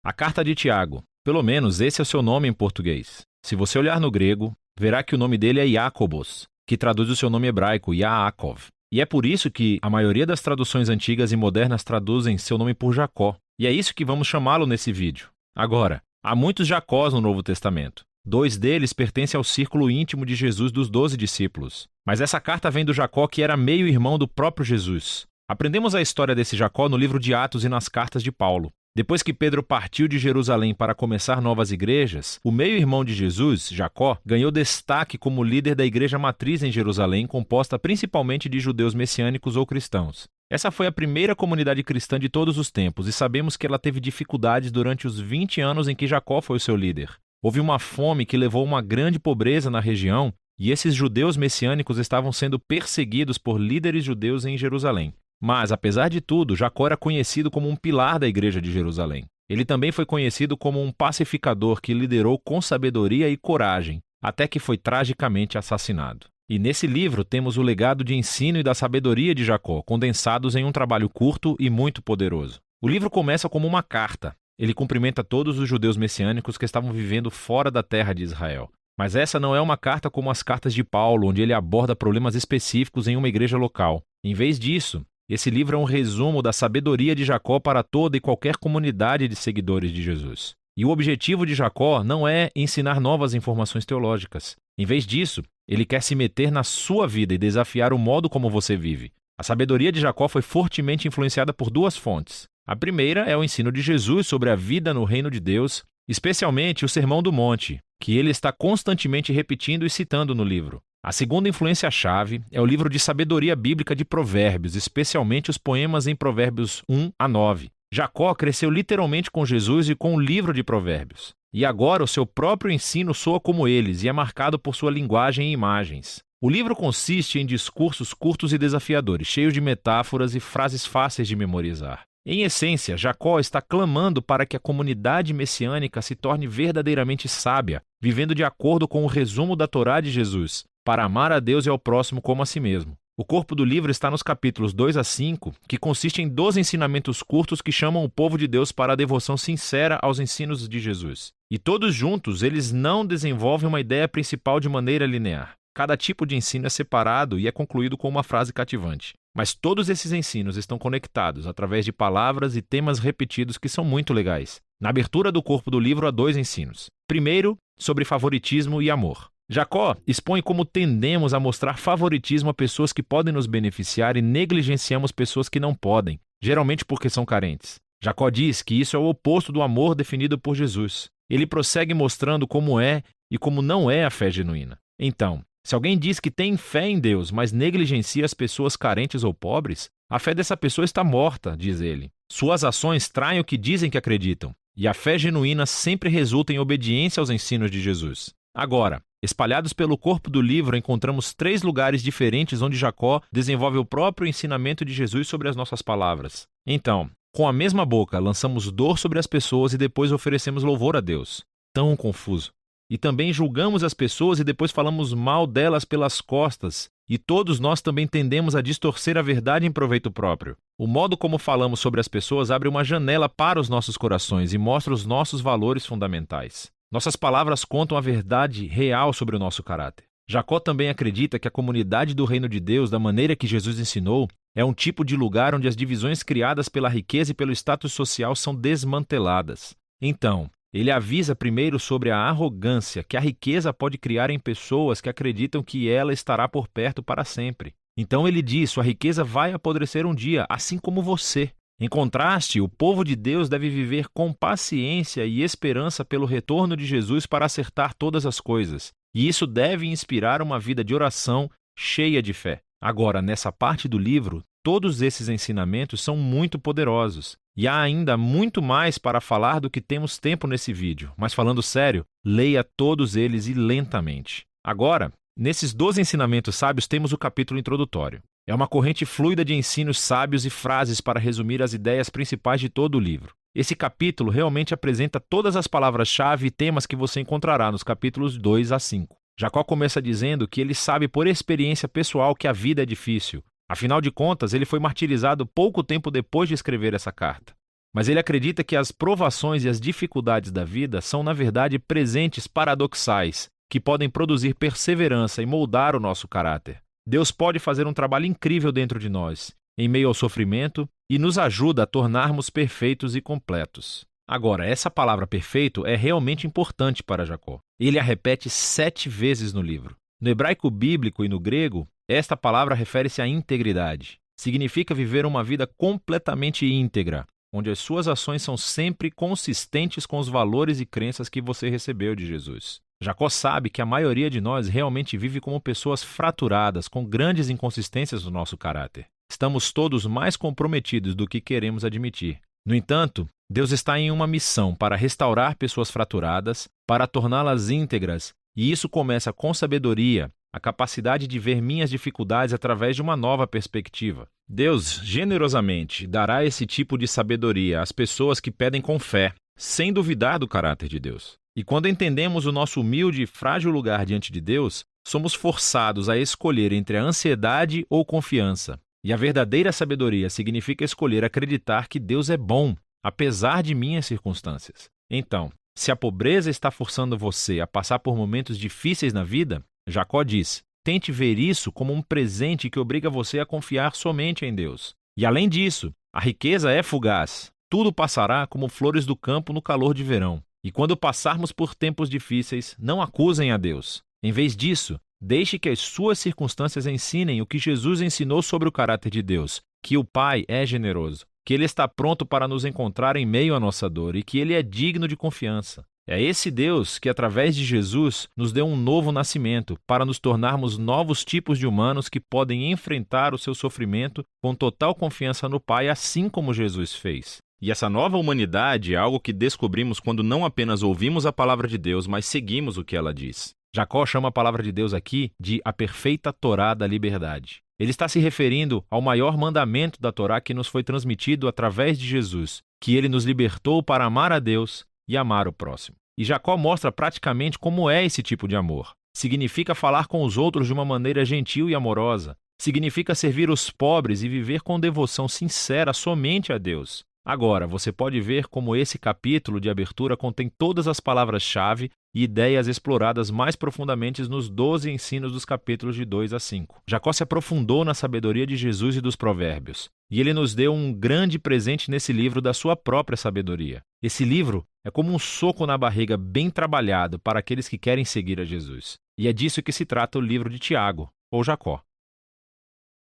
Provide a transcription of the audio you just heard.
A carta de Tiago. Pelo menos esse é o seu nome em português. Se você olhar no grego, verá que o nome dele é Jacobos, que traduz o seu nome hebraico, Yaakov. E é por isso que a maioria das traduções antigas e modernas traduzem seu nome por Jacó. E é isso que vamos chamá-lo nesse vídeo. Agora, há muitos Jacós no Novo Testamento. 2 deles pertencem ao círculo íntimo de Jesus dos 12 discípulos. Mas essa carta vem do Jacó que era meio-irmão do próprio Jesus. Aprendemos a história desse Jacó no livro de Atos e nas cartas de Paulo. Depois que Pedro partiu de Jerusalém para começar novas igrejas, o meio-irmão de Jesus, Jacó, ganhou destaque como líder da igreja matriz em Jerusalém, composta principalmente de judeus messiânicos ou cristãos. Essa foi a primeira comunidade cristã de todos os tempos e sabemos que ela teve dificuldades durante os 20 anos em que Jacó foi o seu líder. Houve uma fome que levou a uma grande pobreza na região e esses judeus messiânicos estavam sendo perseguidos por líderes judeus em Jerusalém. Mas, apesar de tudo, Jacó era conhecido como um pilar da igreja de Jerusalém. Ele também foi conhecido como um pacificador que liderou com sabedoria e coragem, até que foi tragicamente assassinado. E nesse livro temos o legado de ensino e da sabedoria de Jacó, condensados em um trabalho curto e muito poderoso. O livro começa como uma carta. Ele cumprimenta todos os judeus messiânicos que estavam vivendo fora da terra de Israel. Mas essa não é uma carta como as cartas de Paulo, onde ele aborda problemas específicos em uma igreja local. Em vez disso, esse livro é um resumo da sabedoria de Jacó para toda e qualquer comunidade de seguidores de Jesus. E o objetivo de Jacó não é ensinar novas informações teológicas. Em vez disso, ele quer se meter na sua vida e desafiar o modo como você vive. A sabedoria de Jacó foi fortemente influenciada por 2 fontes. A primeira é o ensino de Jesus sobre a vida no reino de Deus, especialmente o Sermão do Monte, que ele está constantemente repetindo e citando no livro. A segunda influência-chave é o livro de sabedoria bíblica de Provérbios, especialmente os poemas em Provérbios 1 a 9. Jacó cresceu literalmente com Jesus e com o livro de Provérbios. E agora o seu próprio ensino soa como eles e é marcado por sua linguagem e imagens. O livro consiste em discursos curtos e desafiadores, cheios de metáforas e frases fáceis de memorizar. Em essência, Jacó está clamando para que a comunidade messiânica se torne verdadeiramente sábia, vivendo de acordo com o resumo da Torá de Jesus, para amar a Deus e ao próximo como a si mesmo. O corpo do livro está nos capítulos 2 a 5, que consiste em 12 ensinamentos curtos que chamam o povo de Deus para a devoção sincera aos ensinos de Jesus. E todos juntos, eles não desenvolvem uma ideia principal de maneira linear. Cada tipo de ensino é separado e é concluído com uma frase cativante. Mas todos esses ensinos estão conectados através de palavras e temas repetidos que são muito legais. Na abertura do corpo do livro há 2 ensinos. Primeiro, sobre favoritismo e amor. Jacó expõe como tendemos a mostrar favoritismo a pessoas que podem nos beneficiar e negligenciamos pessoas que não podem, geralmente porque são carentes. Jacó diz que isso é o oposto do amor definido por Jesus. Ele prossegue mostrando como é e como não é a fé genuína. Então, se alguém diz que tem fé em Deus, mas negligencia as pessoas carentes ou pobres, a fé dessa pessoa está morta, diz ele. Suas ações traem o que dizem que acreditam, e a fé genuína sempre resulta em obediência aos ensinos de Jesus. Agora, espalhados pelo corpo do livro, encontramos 3 lugares diferentes onde Jacó desenvolve o próprio ensinamento de Jesus sobre as nossas palavras. Então, com a mesma boca, lançamos dor sobre as pessoas e depois oferecemos louvor a Deus. Tão confuso. E também julgamos as pessoas e depois falamos mal delas pelas costas. E todos nós também tendemos a distorcer a verdade em proveito próprio. O modo como falamos sobre as pessoas abre uma janela para os nossos corações e mostra os nossos valores fundamentais. Nossas palavras contam a verdade real sobre o nosso caráter. Jacó também acredita que a comunidade do reino de Deus, da maneira que Jesus ensinou, é um tipo de lugar onde as divisões criadas pela riqueza e pelo status social são desmanteladas. Então, ele avisa primeiro sobre a arrogância que a riqueza pode criar em pessoas que acreditam que ela estará por perto para sempre. Então ele diz: sua riqueza vai apodrecer um dia, assim como você. Em contraste, o povo de Deus deve viver com paciência e esperança pelo retorno de Jesus para acertar todas as coisas. E isso deve inspirar uma vida de oração cheia de fé. Agora, nessa parte do livro, todos esses ensinamentos são muito poderosos. E há ainda muito mais para falar do que temos tempo nesse vídeo. Mas falando sério, leia todos eles e lentamente. Agora, nesses 12 ensinamentos sábios temos o capítulo introdutório. É uma corrente fluida de ensinos sábios e frases para resumir as ideias principais de todo o livro. Esse capítulo realmente apresenta todas as palavras-chave e temas que você encontrará nos capítulos 2 a 5. Jacó começa dizendo que ele sabe por experiência pessoal que a vida é difícil. Afinal de contas, ele foi martirizado pouco tempo depois de escrever essa carta. Mas ele acredita que as provações e as dificuldades da vida são, na verdade, presentes paradoxais, que podem produzir perseverança e moldar o nosso caráter. Deus pode fazer um trabalho incrível dentro de nós, em meio ao sofrimento, e nos ajuda a tornarmos perfeitos e completos. Agora, essa palavra perfeito é realmente importante para Jacó. Ele a repete 7 vezes no livro. No hebraico bíblico e no grego, esta palavra refere-se à integridade. Significa viver uma vida completamente íntegra, onde as suas ações são sempre consistentes com os valores e crenças que você recebeu de Jesus. Jacó sabe que a maioria de nós realmente vive como pessoas fraturadas, com grandes inconsistências no nosso caráter. Estamos todos mais comprometidos do que queremos admitir. No entanto, Deus está em uma missão para restaurar pessoas fraturadas, para torná-las íntegras, e isso começa com sabedoria, a capacidade de ver minhas dificuldades através de uma nova perspectiva. Deus, generosamente, dará esse tipo de sabedoria às pessoas que pedem com fé, sem duvidar do caráter de Deus. E quando entendemos o nosso humilde e frágil lugar diante de Deus, somos forçados a escolher entre a ansiedade ou confiança. E a verdadeira sabedoria significa escolher acreditar que Deus é bom, apesar de minhas circunstâncias. Então, se a pobreza está forçando você a passar por momentos difíceis na vida, Jacó diz: tente ver isso como um presente que obriga você a confiar somente em Deus. E além disso, a riqueza é fugaz. Tudo passará como flores do campo no calor de verão. E quando passarmos por tempos difíceis, não acusem a Deus. Em vez disso, deixe que as suas circunstâncias ensinem o que Jesus ensinou sobre o caráter de Deus, que o Pai é generoso, que Ele está pronto para nos encontrar em meio à nossa dor e que Ele é digno de confiança. É esse Deus que, através de Jesus, nos deu um novo nascimento para nos tornarmos novos tipos de humanos que podem enfrentar o seu sofrimento com total confiança no Pai, assim como Jesus fez. E essa nova humanidade é algo que descobrimos quando não apenas ouvimos a palavra de Deus, mas seguimos o que ela diz. Jacó chama a palavra de Deus aqui de a perfeita Torá da liberdade. Ele está se referindo ao maior mandamento da Torá que nos foi transmitido através de Jesus, que ele nos libertou para amar a Deus e amar o próximo. E Jacó mostra praticamente como é esse tipo de amor. Significa falar com os outros de uma maneira gentil e amorosa. Significa servir os pobres e viver com devoção sincera somente a Deus. Agora, você pode ver como esse capítulo de abertura contém todas as palavras-chave e ideias exploradas mais profundamente nos 12 ensinos dos capítulos de 2 a 5. Jacó se aprofundou na sabedoria de Jesus e dos provérbios, e ele nos deu um grande presente nesse livro da sua própria sabedoria. Esse livro é como um soco na barriga bem trabalhado para aqueles que querem seguir a Jesus. E é disso que se trata o livro de Tiago, ou Jacó.